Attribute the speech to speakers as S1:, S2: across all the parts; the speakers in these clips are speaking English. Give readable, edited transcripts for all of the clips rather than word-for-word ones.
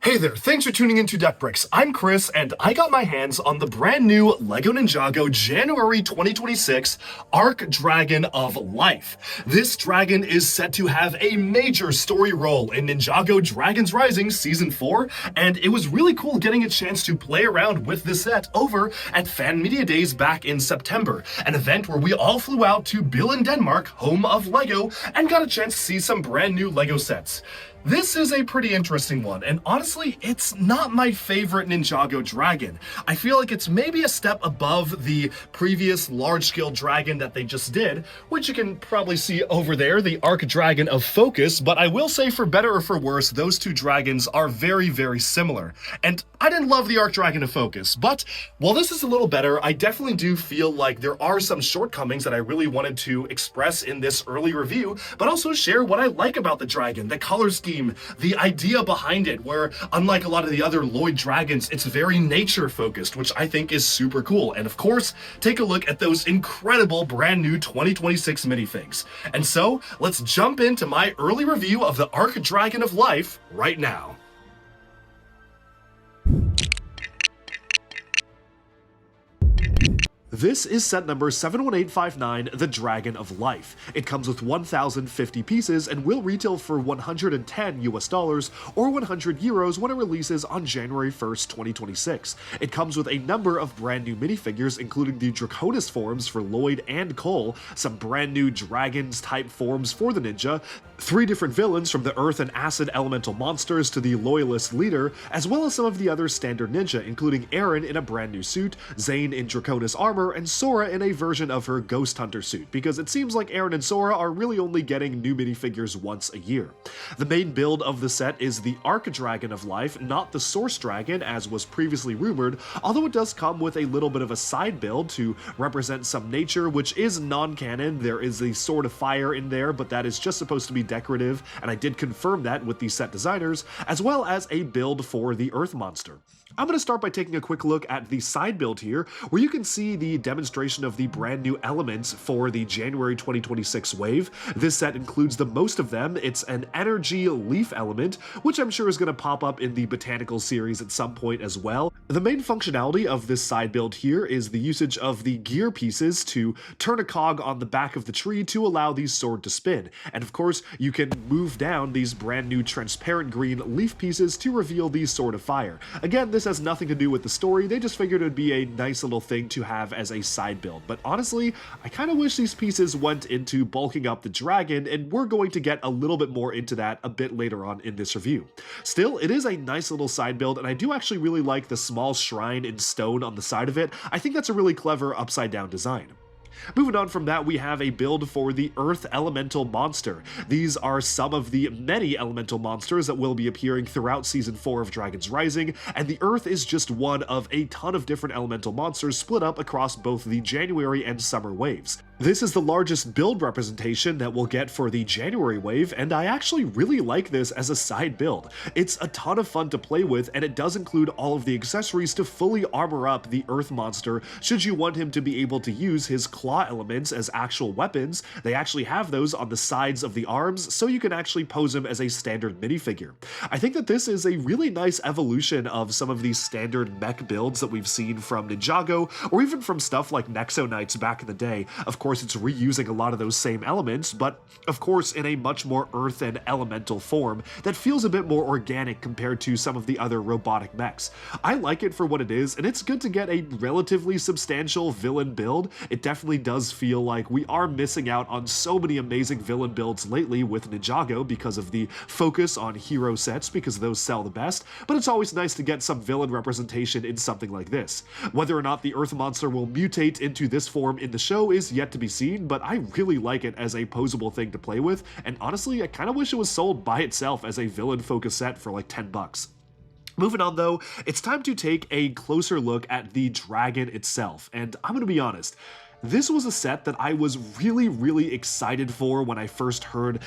S1: Hey there, thanks for tuning into Deck Bricks. I'm Chris, and I got my hands on the brand new LEGO Ninjago January 2026 Arc Dragon of Life. This dragon is set to have a major story role in Ninjago Dragons Rising Season 4, and it was really cool getting a chance to play around with this set over at Fan Media Days back in September, an event where we all flew out to Billund, Denmark, home of LEGO, and got a chance to see some brand new LEGO sets. This is a pretty interesting one, and honestly, it's not my favorite Ninjago dragon. I feel like it's maybe a step above the previous large-scale dragon that they just did, which you can probably see over there, the Arc Dragon of Focus, but I will say for better or for worse, those two dragons are very, very similar. And I didn't love the Arc Dragon of Focus, but while this is a little better, I definitely do feel like there are some shortcomings that I really wanted to express in this early review, but also share what I like about the dragon, the color scheme, the idea behind it, where unlike a lot of the other Lloyd dragons, it's very nature focused, which I think is super cool. And of course, take a look at those incredible brand new 2026 minifigs. And so let's jump into my early review of the Arc Dragon of Life right now. This is set number 71859, the Dragon of Life. It comes with 1,050 pieces and will retail for 110 US dollars or 100 euros when it releases on January 1st, 2026. It comes with a number of brand new minifigures, including the Draconis forms for Lloyd and Cole, some brand new dragons type forms for the ninja, 3 different villains from the Earth and Acid elemental monsters to the Loyalist leader, as well as some of the other standard ninja, including Aaron in a brand new suit, Zane in Draconis armor, and Sora in a version of her Ghost Hunter suit, because it seems like Aaron and Sora are really only getting new minifigures once a year. The main build of the set is the Arc Dragon of Life, not the Source Dragon as was previously rumored, although it does come with a little bit of a side build to represent some nature, which is non-canon. There is the Sword of Fire in there, but that is just supposed to be decorative, and I did confirm that with the set designers, as well as a build for the Earth Monster. I'm going to start by taking a quick look at the side build here, where you can see the demonstration of the brand new elements for the January 2026 wave. This set includes the most of them. It's an energy leaf element, which I'm sure is going to pop up in the botanical series at some point as well. The main functionality of this side build here is the usage of the gear pieces to turn a cog on the back of the tree to allow the sword to spin. And of course, you can move down these brand new transparent green leaf pieces to reveal the Sword of Fire. Again, this has nothing to do with the story, they just figured it would be a nice little thing to have as a side build. But honestly, I kind of wish these pieces went into bulking up the dragon, and we're going to get a little bit more into that a bit later on in this review. Still, it is a nice little side build, and I do actually really like the small shrine in stone on the side of it. I think that's a really clever upside down design. Moving on from that, we have a build for the Earth Elemental Monster. These are some of the many elemental monsters that will be appearing throughout Season 4 of Dragons Rising, and the Earth is just one of a ton of different elemental monsters split up across both the January and Summer waves. This is the largest build representation that we'll get for the January wave, and I actually really like this as a side build. It's a ton of fun to play with, and it does include all of the accessories to fully armor up the Earth monster should you want him to be able to use his claw elements as actual weapons. They actually have those on the sides of the arms, so you can actually pose him as a standard minifigure. I think that this is a really nice evolution of some of these standard mech builds that we've seen from Ninjago, or even from stuff like Nexo Knights back in the day. Of course, it's reusing a lot of those same elements, but of course in a much more earth and elemental form that feels a bit more organic compared to some of the other robotic mechs. I like it for what it is, and it's good to get a relatively substantial villain build. It definitely does feel like we are missing out on so many amazing villain builds lately with Ninjago because of the focus on hero sets, because those sell the best, but it's always nice to get some villain representation in something like this. Whether or not the Earth Monster will mutate into this form in the show is yet to be seen, but I really like it as a posable thing to play with, and honestly, I kind of wish it was sold by itself as a villain-focused set for like 10 bucks. Moving on though, it's time to take a closer look at the dragon itself, and I'm gonna be honest, This was a set that I was really excited for when I first heard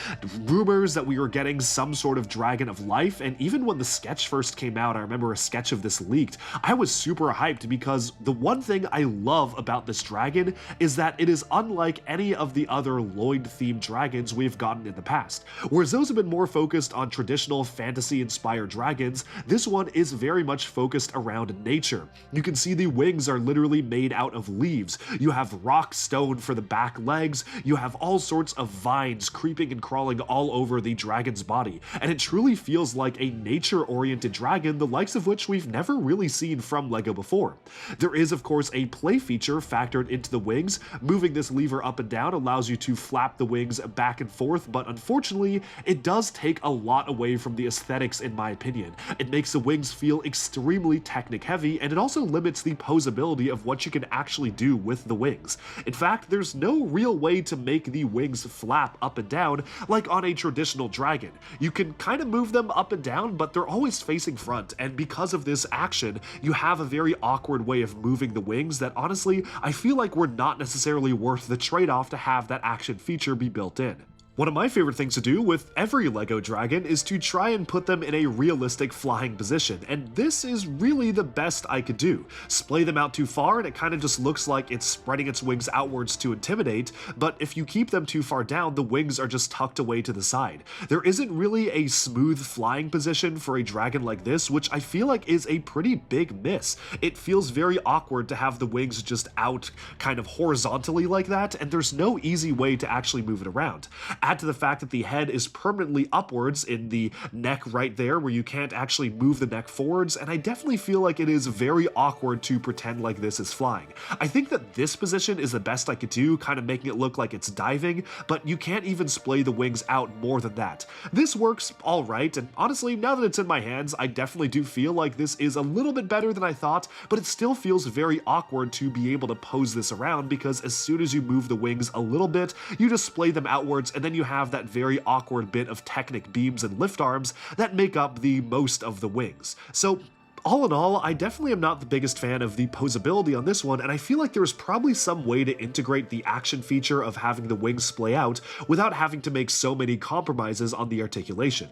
S1: rumors that we were getting some sort of Dragon of Life, and even when the sketch first came out, I remember a sketch of this leaked, I was super hyped because the one thing I love about this dragon is that it is unlike any of the other Lloyd-themed dragons we've gotten in the past. Whereas those have been more focused on traditional fantasy-inspired dragons, this one is very much focused around nature. You can see the wings are literally made out of leaves. You have rock stone for the back legs, you have all sorts of vines creeping and crawling all over the dragon's body, and it truly feels like a nature-oriented dragon, the likes of which we've never really seen from LEGO before. There is of course a play feature factored into the wings. Moving this lever up and down allows you to flap the wings back and forth, but unfortunately it does take a lot away from the aesthetics in my opinion. It makes the wings feel extremely technic heavy, and it also limits the posability of what you can actually do with the wings. In fact, there's no real way to make the wings flap up and down like on a traditional dragon. You can kind of move them up and down, but they're always facing front, and because of this action, you have a very awkward way of moving the wings that honestly, I feel like were not necessarily worth the trade-off to have that action feature be built in. One of my favorite things to do with every LEGO dragon is to try and put them in a realistic flying position, and this is really the best I could do. Splay them out too far and it kind of just looks like it's spreading its wings outwards to intimidate, but if you keep them too far down, the wings are just tucked away to the side. There isn't really a smooth flying position for a dragon like this, which I feel like is a pretty big miss. It feels very awkward to have the wings just out kind of horizontally like that, and there's no easy way to actually move it around. Add to the fact that the head is permanently upwards in the neck right there, where you can't actually move the neck forwards, and I definitely feel like it is very awkward to pretend like this is flying. I think that this position is the best I could do, kind of making it look like it's diving, but you can't even splay the wings out more than that. This works alright, and honestly, now that it's in my hands, I definitely do feel like this is a little bit better than I thought, but it still feels very awkward to be able to pose this around, because as soon as you move the wings a little bit, you just splay them outwards, and then you have that very awkward bit of Technic beams and lift arms that make up the most of the wings. So all in all, I definitely am not the biggest fan of the posability on this one, and I feel like there's probably some way to integrate the action feature of having the wings splay out without having to make so many compromises on the articulation.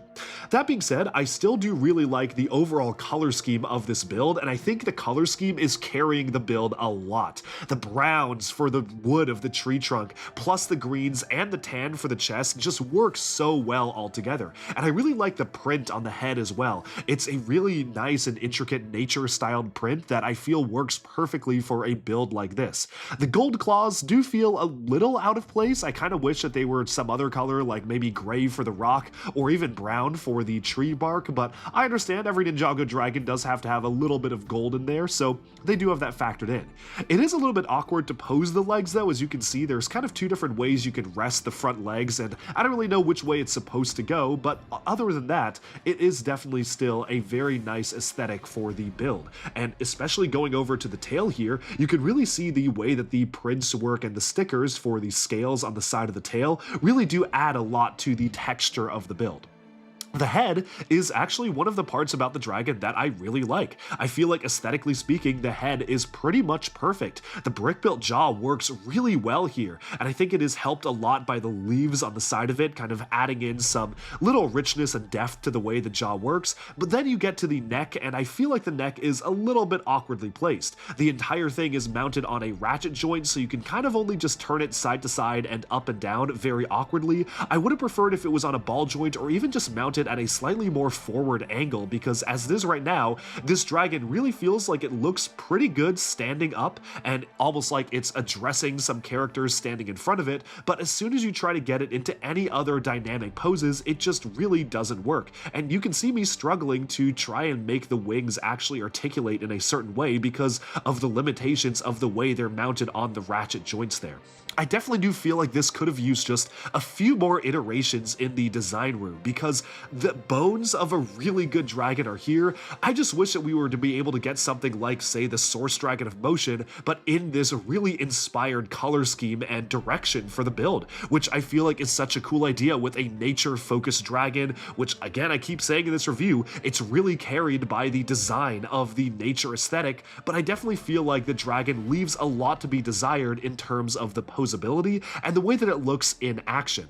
S1: That being said, I still do really like the overall color scheme of this build, and I think the color scheme is carrying the build a lot. The browns for the wood of the tree trunk, plus the greens and the tan for the chest just work so well all together, and I really like the print on the head as well. It's a really nice and intricate nature-styled print that I feel works perfectly for a build like this. The gold claws do feel a little out of place. I kind of wish that they were some other color, like maybe gray for the rock, or even brown for the tree bark, but I understand every Ninjago dragon does have to have a little bit of gold in there, so they do have that factored in. It is a little bit awkward to pose the legs though. As you can see, there's kind of two different ways you can rest the front legs, and I don't really know which way it's supposed to go, but other than that, it is definitely still a very nice aesthetic for the build. And especially going over to the tail here, you can really see the way that the prints work, and the stickers for the scales on the side of the tail really do add a lot to the texture of the build. The head is actually one of the parts about the dragon that I really like. I feel like aesthetically speaking, the head is pretty much perfect. The brick-built jaw works really well here, and I think it is helped a lot by the leaves on the side of it, kind of adding in some little richness and depth to the way the jaw works. But then you get to the neck, and I feel like the neck is a little bit awkwardly placed. The entire thing is mounted on a ratchet joint, so you can kind of only just turn it side to side and up and down very awkwardly. I would have preferred if it was on a ball joint, or even just mounted at a slightly more forward angle, because as it is right now, this dragon really feels like it looks pretty good standing up and almost like it's addressing some characters standing in front of it, but as soon as you try to get it into any other dynamic poses, it just really doesn't work. And you can see me struggling to try and make the wings actually articulate in a certain way because of the limitations of the way they're mounted on the ratchet joints there. I definitely do feel like this could have used just a few more iterations in the design room, because the bones of a really good dragon are here. I just wish that we were to be able to get something like, say, the Source Dragon of Motion, but in this really inspired color scheme and direction for the build, which I feel like is such a cool idea with a nature-focused dragon, which, again, I keep saying in this review, it's really carried by the design of the nature aesthetic, but I definitely feel like the dragon leaves a lot to be desired in terms of the posability and the way that it looks in action.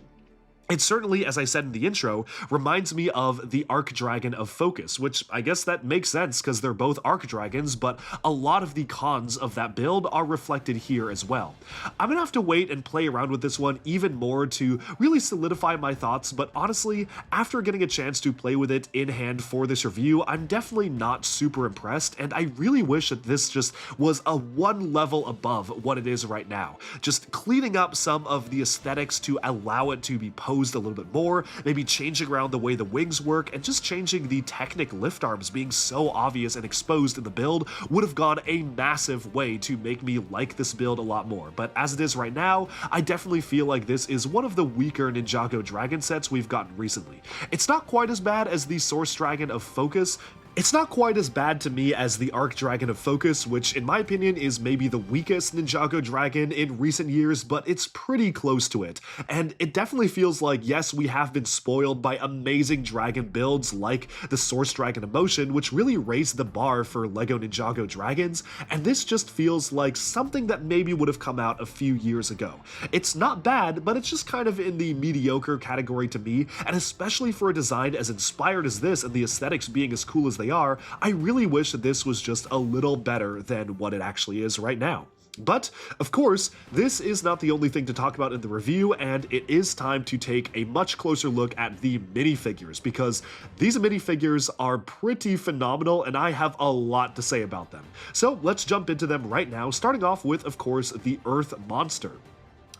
S1: It certainly, as I said in the intro, reminds me of the Arc Dragon of Focus, which I guess that makes sense because they're both Arc Dragons, but a lot of the cons of that build are reflected here as well. I'm gonna have to wait and play around with this one even more to really solidify my thoughts, but honestly, after getting a chance to play with it in hand for this review, I'm definitely not super impressed, and I really wish that this just was a one level above what it is right now. Just cleaning up some of the aesthetics to allow it to be posed a little bit more, maybe changing around the way the wings work, and just changing the Technic lift arms being so obvious and exposed in the build would have gone a massive way to make me like this build a lot more. But as it is right now, I definitely feel like this is one of the weaker Ninjago dragon sets we've gotten recently. It's not quite as bad as the Source Dragon of Focus. It's not quite as bad to me as the Arc Dragon of Focus, which in my opinion is maybe the weakest Ninjago dragon in recent years, but it's pretty close to it. And it definitely feels like, yes, we have been spoiled by amazing dragon builds like the Source Dragon of Motion, which really raised the bar for LEGO Ninjago dragons, and this just feels like something that maybe would have come out a few years ago. It's not bad, but it's just kind of in the mediocre category to me, and especially for a design as inspired as this and the aesthetics being as cool as they are, I really wish that this was just a little better than what it actually is right now. But, of course, this is not the only thing to talk about in the review, and it is time to take a much closer look at the minifigures, because these minifigures are pretty phenomenal, and I have a lot to say about them. So let's jump into them right now, starting off with, of course, the Earth Monster.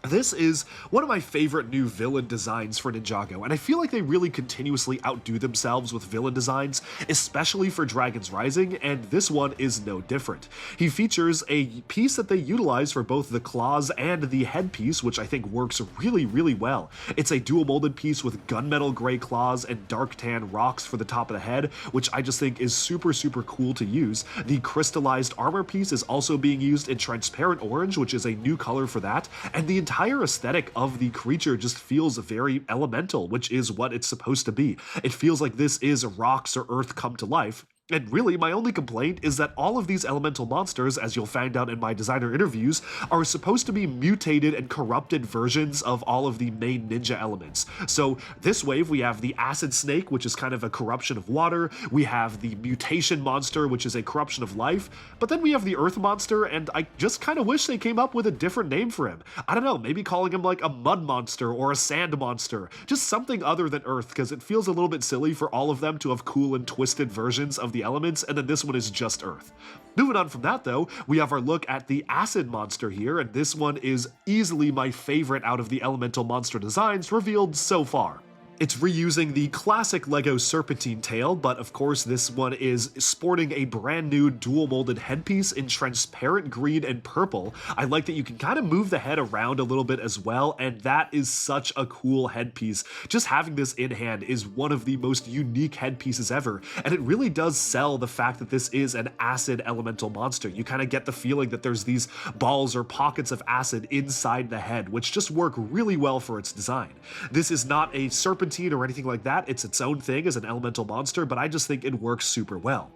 S1: This is one of my favorite new villain designs for Ninjago, and I feel like they really continuously outdo themselves with villain designs, especially for Dragon's Rising, and this one is no different. He features a piece that they utilize for both the claws and the headpiece, which I think works really, really well. It's a dual molded piece with gunmetal gray claws and dark tan rocks for the top of the head, which I just think is super, super cool to use. The crystallized armor piece is also being used in transparent orange, which is a new color for that, and the entire aesthetic of the creature just feels very elemental, which is what it's supposed to be. It feels like this is rocks or earth come to life. And really, my only complaint is that all of these elemental monsters, as you'll find out in my designer interviews, are supposed to be mutated and corrupted versions of all of the main ninja elements. So this wave, we have the acid snake, which is kind of a corruption of water. We have the mutation monster, which is a corruption of life. But then we have the earth monster, and I just kind of wish they came up with a different name for him. I don't know, maybe calling him like a mud monster or a sand monster. Just something other than earth, because it feels a little bit silly for all of them to have cool and twisted versions of the elements, and then this one is just earth. Moving on from that though, we have our look at the acid monster here, and this one is easily my favorite out of the elemental monster designs revealed so far. It's reusing the classic LEGO serpentine tail, but of course this one is sporting a brand new dual molded headpiece in transparent green and purple. I like that you can kind of move the head around a little bit as well, and that is such a cool headpiece. Just having this in hand is one of the most unique headpieces ever, and it really does sell the fact that this is an acid elemental monster. You kind of get the feeling that there's these balls or pockets of acid inside the head, which just work really well for its design. This is not a serpentine or anything like that, it's its own thing as an elemental monster, but I just think it works super well.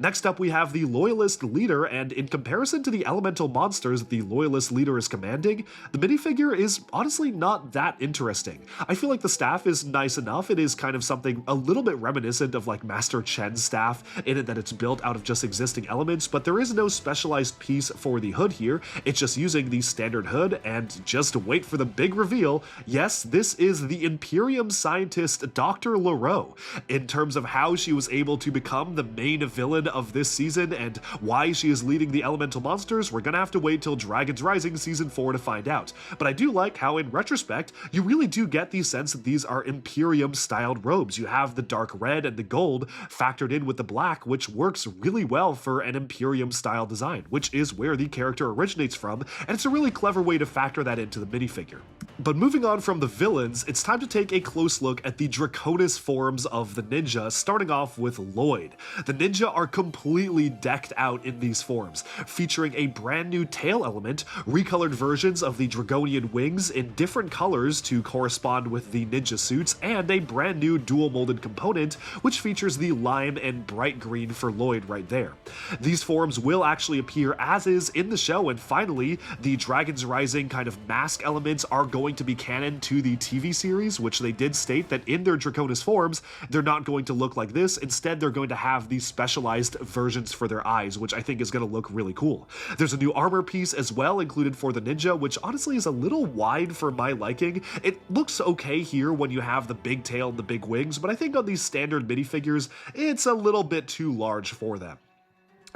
S1: Next up we have the Loyalist Leader, and in comparison to the elemental monsters the Loyalist Leader is commanding, the minifigure is honestly not that interesting. I feel like the staff is nice enough. It is kind of something a little bit reminiscent of like Master Chen's staff in it that it's built out of just existing elements, but there is no specialized piece for the hood here. It's just using the standard hood, and just wait for the big reveal. Yes, this is the Imperium scientist Dr. LaRoe. In terms of how she was able to become the main villain villain of this season, and why she is leading the elemental monsters, we're gonna have to wait till Dragon's Rising Season 4 to find out. But I do like how, in retrospect, you really do get the sense that these are Imperium-styled robes. You have the dark red and the gold factored in with the black, which works really well for an Imperium-style design, which is where the character originates from, and it's a really clever way to factor that into the minifigure. But moving on from the villains, it's time to take a close look at the Draconis forms of the ninja, starting off with Lloyd. The ninja are completely decked out in these forms, featuring a brand new tail element, recolored versions of the Dragonian wings in different colors to correspond with the ninja suits, and a brand new dual molded component, which features the lime and bright green for Lloyd right there. These forms will actually appear as is in the show, and finally, the Dragon's Rising kind of mask elements are going to be canon to the TV series, which they did state that in their Draconis forms, they're not going to look like this. Instead, they're going to have these specialized versions for their eyes, which I think is going to look really cool. There's a new armor piece as well included for the ninja, which honestly is a little wide for my liking. It looks okay here when you have the big tail and the big wings, but I think on these standard minifigures, it's a little bit too large for them.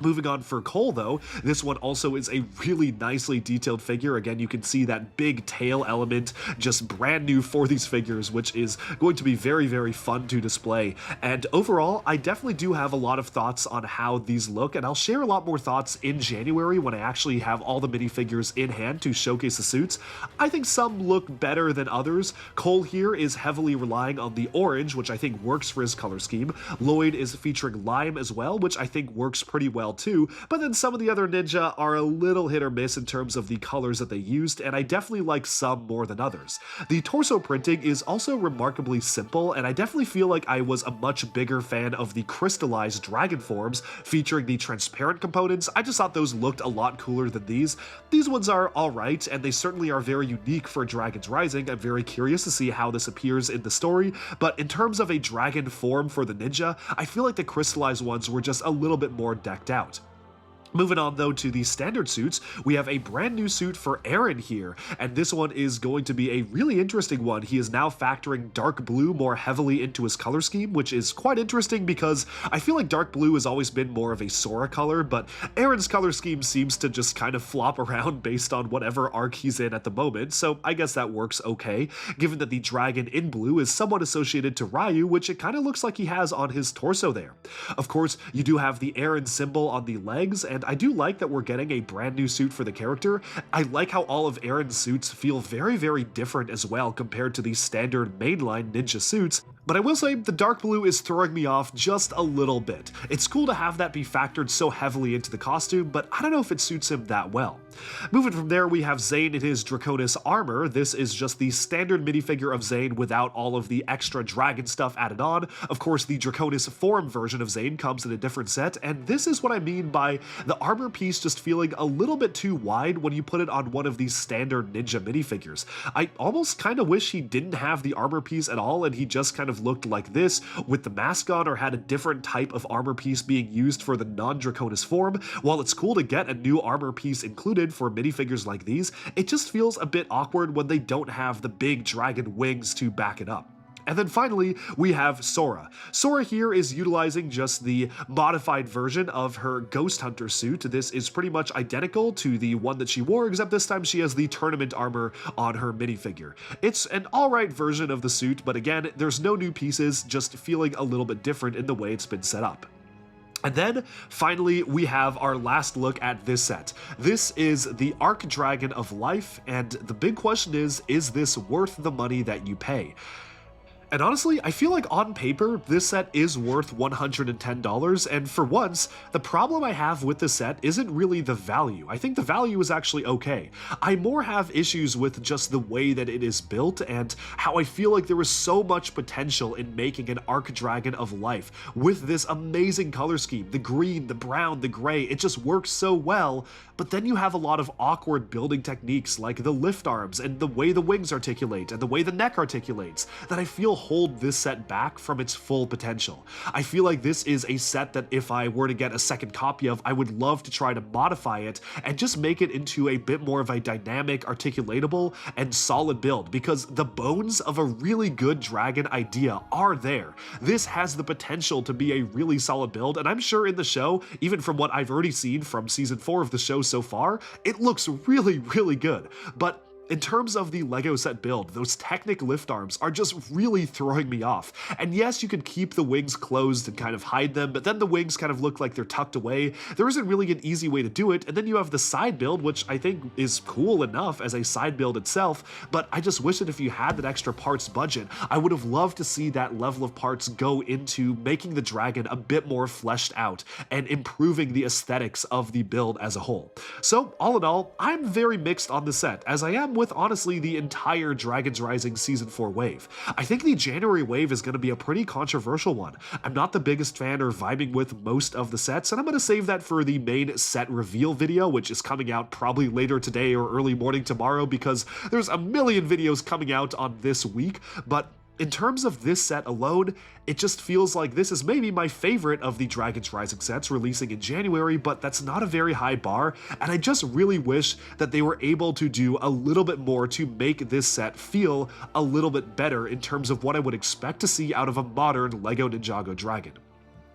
S1: Moving on for Cole though, this one also is a really nicely detailed figure. Again, you can see that big tail element just brand new for these figures, which is going to be very, very fun to display. And overall, I definitely do have a lot of thoughts on how these look, and I'll share a lot more thoughts in January when I actually have all the minifigures in hand to showcase the suits. I think some look better than others. Cole here is heavily relying on the orange, which I think works for his color scheme. Lloyd is featuring lime as well, which I think works pretty well too, but then some of the other ninja are a little hit or miss in terms of the colors that they used, and I definitely like some more than others. The torso printing is also remarkably simple, and I definitely feel like I was a much bigger fan of the crystallized dragon forms featuring the transparent components. I just thought those looked a lot cooler than these. These ones are alright, and they certainly are very unique for Dragon's Rising. I'm very curious to see how this appears in the story, but in terms of a dragon form for the ninja, I feel like the crystallized ones were just a little bit more decked out. Moving on though to the standard suits, we have a brand new suit for Eren here, and this one is going to be a really interesting one. He is now factoring dark blue more heavily into his color scheme, which is quite interesting because I feel like dark blue has always been more of a Sora color, but Eren's color scheme seems to just kind of flop around based on whatever arc he's in at the moment, so I guess that works okay, given that the dragon in blue is somewhat associated to Ryu, which it kind of looks like he has on his torso there. Of course, you do have the Eren symbol on the legs, and I do like that we're getting a brand new suit for the character. I like how all of Eren's suits feel very, very different as well compared to the standard mainline ninja suits, but I will say the dark blue is throwing me off just a little bit. It's cool to have that be factored so heavily into the costume, but I don't know if it suits him that well. Moving from there, we have Zane in his Draconis armor. This is just the standard minifigure of Zane without all of the extra dragon stuff added on. Of course, the Draconis form version of Zane comes in a different set, and this is what I mean by the armor piece just feeling a little bit too wide when you put it on one of these standard ninja minifigures. I almost kind of wish he didn't have the armor piece at all and he just kind of looked like this with the mask on, or had a different type of armor piece being used for the non-Draconis form. While it's cool to get a new armor piece included for minifigures like these, it just feels a bit awkward when they don't have the big dragon wings to back it up. And then finally, we have Sora. Sora here is utilizing just the modified version of her Ghost Hunter suit. This is pretty much identical to the one that she wore, except this time she has the tournament armor on her minifigure. It's an alright version of the suit, but again, there's no new pieces, just feeling a little bit different in the way it's been set up. And then, finally, we have our last look at this set. This is the Arc Dragon of Life, and the big question is this worth the money that you pay? And honestly, I feel like on paper, this set is worth $110, and for once, the problem I have with this set isn't really the value. I think the value is actually okay. I more have issues with just the way that it is built, and how I feel like there is so much potential in making an Arc Dragon of Life with this amazing color scheme. The green, the brown, the gray, it just works so well, but then you have a lot of awkward building techniques like the lift arms and the way the wings articulate and the way the neck articulates that I feel hold this set back from its full potential. I feel like this is a set that if I were to get a second copy of, I would love to try to modify it and just make it into a bit more of a dynamic, articulatable, and solid build, because the bones of a really good dragon idea are there. This has the potential to be a really solid build, and I'm sure in the show, even from what I've already seen from season 4 of the show so far, it looks really, really good. But in terms of the LEGO set build, those Technic lift arms are just really throwing me off. And yes, you could keep the wings closed and kind of hide them, but then the wings kind of look like they're tucked away. There isn't really an easy way to do it, and then you have the side build, which I think is cool enough as a side build itself, but I just wish that if you had that extra parts budget, I would have loved to see that level of parts go into making the dragon a bit more fleshed out and improving the aesthetics of the build as a whole. So all in all, I'm very mixed on the set, as I am with honestly the entire Dragons Rising Season 4 wave. I think the January wave is going to be a pretty controversial one. I'm not the biggest fan or vibing with most of the sets, and I'm going to save that for the main set reveal video, which is coming out probably later today or early morning tomorrow, because there's a million videos coming out on this week. But in terms of this set alone, it just feels like this is maybe my favorite of the Dragons Rising sets releasing in January, but that's not a very high bar, and I just really wish that they were able to do a little bit more to make this set feel a little bit better in terms of what I would expect to see out of a modern LEGO Ninjago Dragon.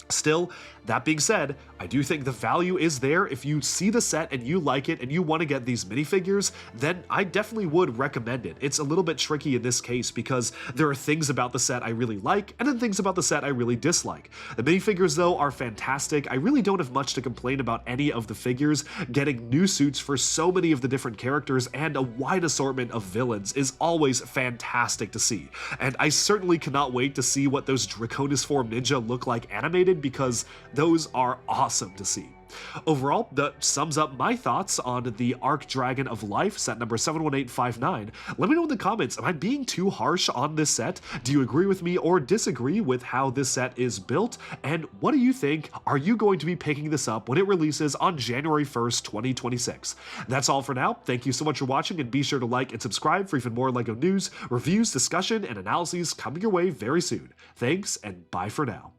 S1: Still, that being said, I do think the value is there. If you see the set and you like it and you want to get these minifigures, then I definitely would recommend it. It's a little bit tricky in this case because there are things about the set I really like and then things about the set I really dislike. The minifigures though are fantastic. I really don't have much to complain about any of the figures. Getting new suits for so many of the different characters and a wide assortment of villains is always fantastic to see. And I certainly cannot wait to see what those Draconis form ninja look like animated, because those are awesome to see. Overall, that sums up my thoughts on the Arc Dragon of Life, set number 71859. Let me know in the comments, am I being too harsh on this set? Do you agree with me or disagree with how this set is built? And what do you think? Are you going to be picking this up when it releases on January 1st, 2026? That's all for now. Thank you so much for watching, and be sure to like and subscribe for even more LEGO news, reviews, discussion, and analyses coming your way very soon. Thanks, and bye for now.